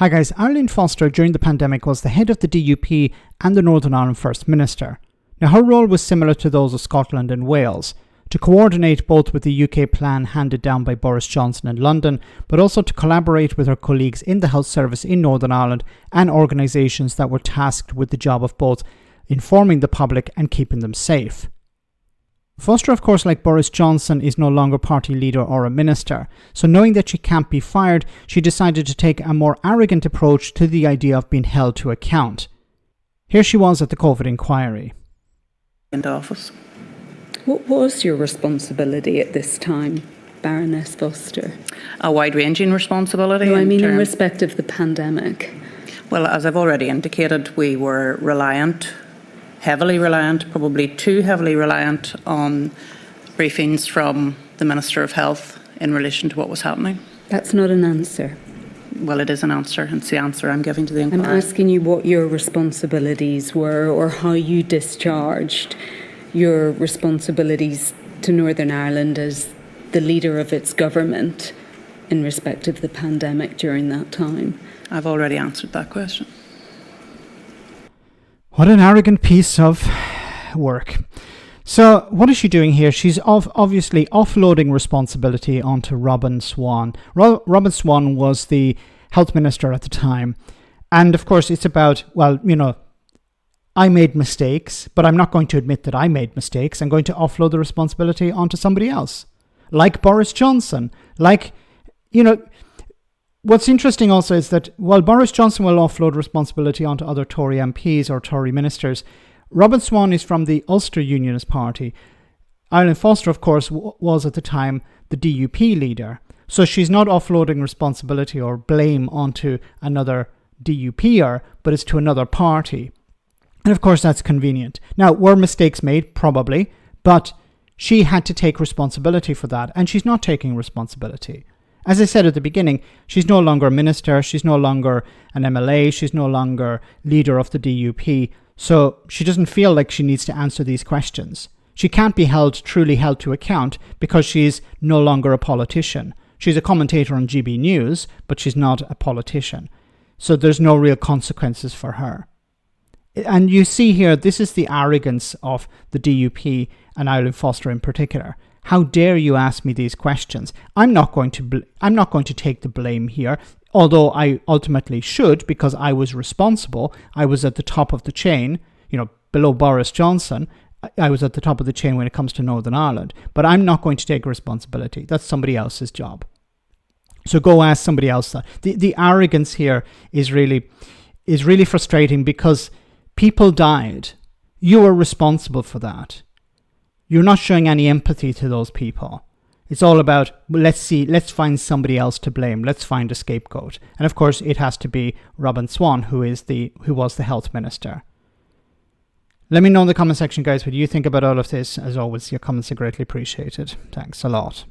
Hi guys, Arlene Foster during the pandemic was the head of the DUP and the Northern Ireland First Minister. Now her role was similar to those of Scotland and Wales, to coordinate both with the UK plan handed down by Boris Johnson in London, but also to collaborate with her colleagues in the health service in Northern Ireland and organisations that were tasked with the job of both informing the public and keeping them safe. Foster, of course, like Boris Johnson, is no longer party leader or a minister, so knowing that she can't be fired, she decided to take a more arrogant approach to the idea of being held to account. Here she was at the COVID inquiry. In office. What was your responsibility at this time, Baroness Foster? A wide-ranging responsibility. No, I mean in respect of the pandemic. Well, as I've already indicated, we were heavily reliant, probably too heavily reliant on briefings from the Minister of Health in relation to what was happening. That's not an answer. Well, it is an answer. It's the answer I'm giving to the inquiry. I'm asking you what your responsibilities were or how you discharged your responsibilities to Northern Ireland as the leader of its government in respect of the pandemic during that time. I've already answered that question. What an arrogant piece of work. So what is she doing here? She's obviously offloading responsibility onto Robin Swan. Robin Swan was the health minister at the time. And of course it's about, I made mistakes, but I'm not going to admit that I made mistakes. I'm going to offload the responsibility onto somebody else. Like Boris Johnson. What's interesting also is that while Boris Johnson will offload responsibility onto other Tory MPs or Tory ministers, Robin Swan is from the Ulster Unionist Party. Arlene Foster, of course, was at the time the DUP leader. So she's not offloading responsibility or blame onto another DUPer, but it's to another party. And of course, that's convenient. Now, were mistakes made? Probably. But she had to take responsibility for that, and she's not taking responsibility. As I said at the beginning, she's no longer a minister, she's no longer an MLA, she's no longer leader of the DUP, so she doesn't feel like she needs to answer these questions. She can't be truly held to account because she's no longer a politician. She's a commentator on GB News, but she's not a politician. So there's no real consequences for her. And you see here, this is the arrogance of the DUP and Arlene Foster in particular. How dare you ask me these questions? I'm not going to take the blame here, although I ultimately should because I was responsible. I was at the top of the chain, below Boris Johnson. I was at the top of the chain when it comes to Northern Ireland. But I'm not going to take responsibility. That's somebody else's job. So go ask somebody else that. The arrogance here is really frustrating because people died. You were responsible for that. You're not showing any empathy to those people. It's all about, let's find somebody else to blame. Let's find a scapegoat. And of course, it has to be Robin Swan, who was the health minister. Let me know in the comment section, guys, what you think about all of this. As always, your comments are greatly appreciated. Thanks a lot.